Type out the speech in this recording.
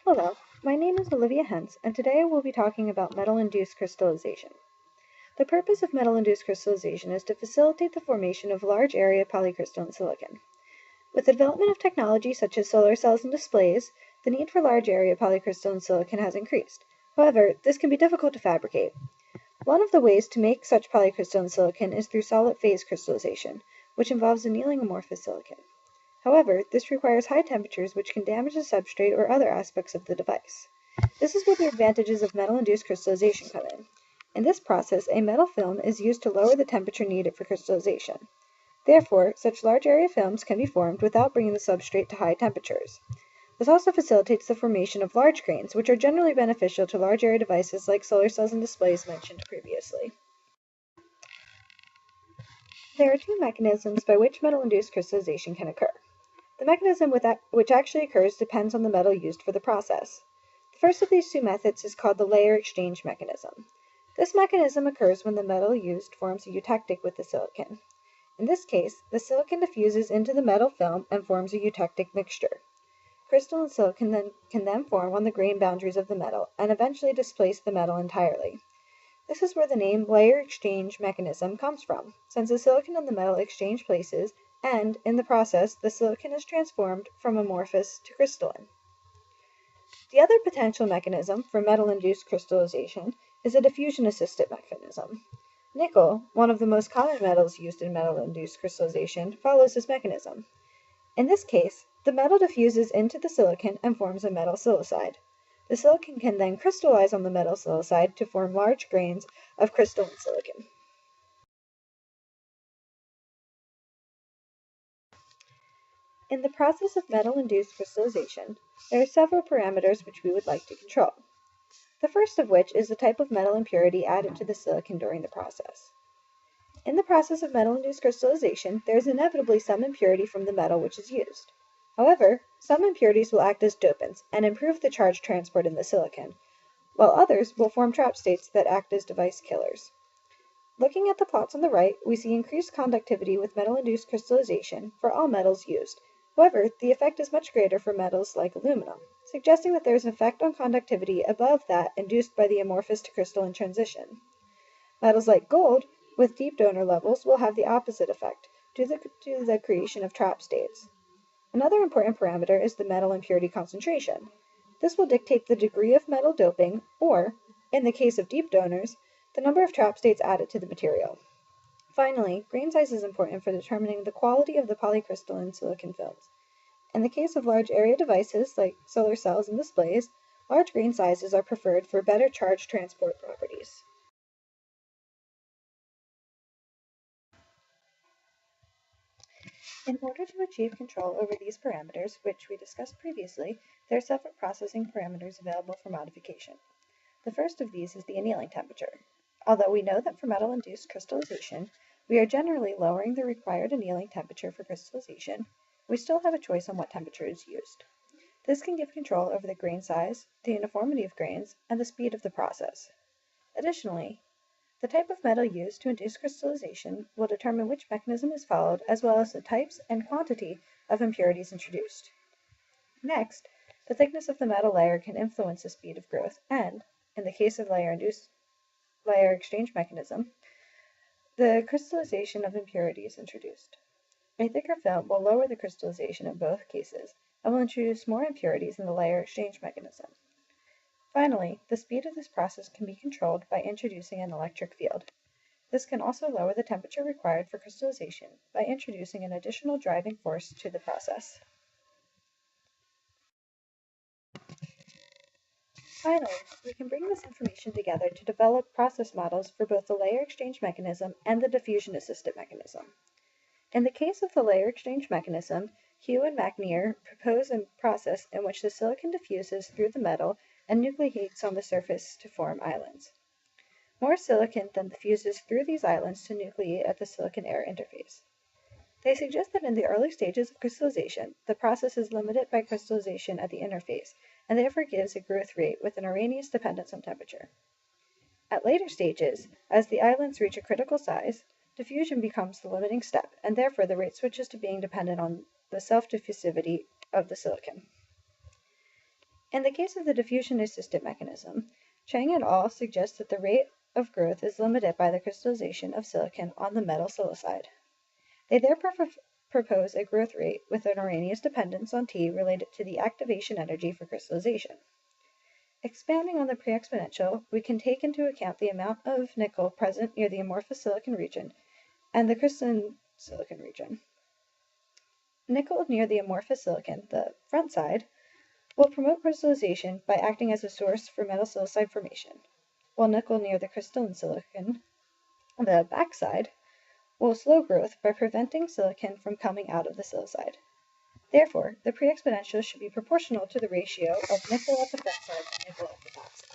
Hello, my name is Olivia Hentz, and today I will be talking about metal-induced crystallization. The purpose of metal-induced crystallization is to facilitate the formation of large area polycrystalline silicon. With the development of technology such as solar cells and displays, the need for large area polycrystalline silicon has increased. However, this can be difficult to fabricate. One of the ways to make such polycrystalline silicon is through solid phase crystallization, which involves annealing amorphous silicon. However, this requires high temperatures which can damage the substrate or other aspects of the device. This is where the advantages of metal-induced crystallization come in. In this process, a metal film is used to lower the temperature needed for crystallization. Therefore, such large area films can be formed without bringing the substrate to high temperatures. This also facilitates the formation of large grains, which are generally beneficial to large area devices like solar cells and displays mentioned previously. There are two mechanisms by which metal-induced crystallization can occur. The mechanism which actually occurs depends on the metal used for the process. The first of these two methods is called the layer exchange mechanism. This mechanism occurs when the metal used forms a eutectic with the silicon. In this case, the silicon diffuses into the metal film and forms a eutectic mixture. Crystalline silicon can then form on the grain boundaries of the metal and eventually displace the metal entirely. This is where the name layer exchange mechanism comes from, since the silicon and the metal exchange places, and, in the process, the silicon is transformed from amorphous to crystalline. The other potential mechanism for metal-induced crystallization is a diffusion-assisted mechanism. Nickel, one of the most common metals used in metal-induced crystallization, follows this mechanism. In this case, the metal diffuses into the silicon and forms a metal silicide. The silicon can then crystallize on the metal silicide to form large grains of crystalline silicon. In the process of metal-induced crystallization, there are several parameters which we would like to control. The first of which is the type of metal impurity added to the silicon during the process. In the process of metal-induced crystallization, there is inevitably some impurity from the metal which is used. However, some impurities will act as dopants and improve the charge transport in the silicon, while others will form trap states that act as device killers. Looking at the plots on the right, we see increased conductivity with metal-induced crystallization for all metals used. However, the effect is much greater for metals like aluminum, suggesting that there is an effect on conductivity above that induced by the amorphous to crystalline transition. Metals like gold, with deep donor levels, will have the opposite effect, due to the creation of trap states. Another important parameter is the metal impurity concentration. This will dictate the degree of metal doping, or, in the case of deep donors, the number of trap states added to the material. Finally, grain size is important for determining the quality of the polycrystalline silicon films. In the case of large area devices like solar cells and displays, large grain sizes are preferred for better charge transport properties. In order to achieve control over these parameters, which we discussed previously, there are several processing parameters available for modification. The first of these is the annealing temperature. Although we know that for metal-induced crystallization, we are generally lowering the required annealing temperature for crystallization, we still have a choice on what temperature is used. This can give control over the grain size, the uniformity of grains, and the speed of the process. Additionally, the type of metal used to induce crystallization will determine which mechanism is followed, as well as the types and quantity of impurities introduced. Next, the thickness of the metal layer can influence the speed of growth, and, in the case of layer exchange mechanism, the crystallization of impurities introduced. A thicker film will lower the crystallization in both cases, and will introduce more impurities in the layer exchange mechanism. Finally, the speed of this process can be controlled by introducing an electric field. This can also lower the temperature required for crystallization by introducing an additional driving force to the process. Finally, we can bring this information together to develop process models for both the layer exchange mechanism and the diffusion-assisted mechanism. In the case of the layer exchange mechanism, Hugh and McNear propose a process in which the silicon diffuses through the metal and nucleates on the surface to form islands. More silicon then diffuses through these islands to nucleate at the silicon-air interface. They suggest that in the early stages of crystallization, the process is limited by crystallization at the interface, and therefore gives a growth rate with an Arrhenius dependence on temperature. At later stages, as the islands reach a critical size, diffusion becomes the limiting step, and therefore the rate switches to being dependent on the self-diffusivity of the silicon. In the case of the diffusion-assisted mechanism, Chang et al. Suggests that the rate of growth is limited by the crystallization of silicon on the metal silicide. They therefore propose a growth rate with an Arrhenius dependence on T related to the activation energy for crystallization. Expanding on the pre-exponential, we can take into account the amount of nickel present near the amorphous silicon region and the crystalline silicon region. Nickel near the amorphous silicon, the front side, will promote crystallization by acting as a source for metal silicide formation, while nickel near the crystalline silicon, the back side, will slow growth by preventing silicon from coming out of the silicide. Therefore, the pre-exponential should be proportional to the ratio of nickel at the front side to nickel at the back side.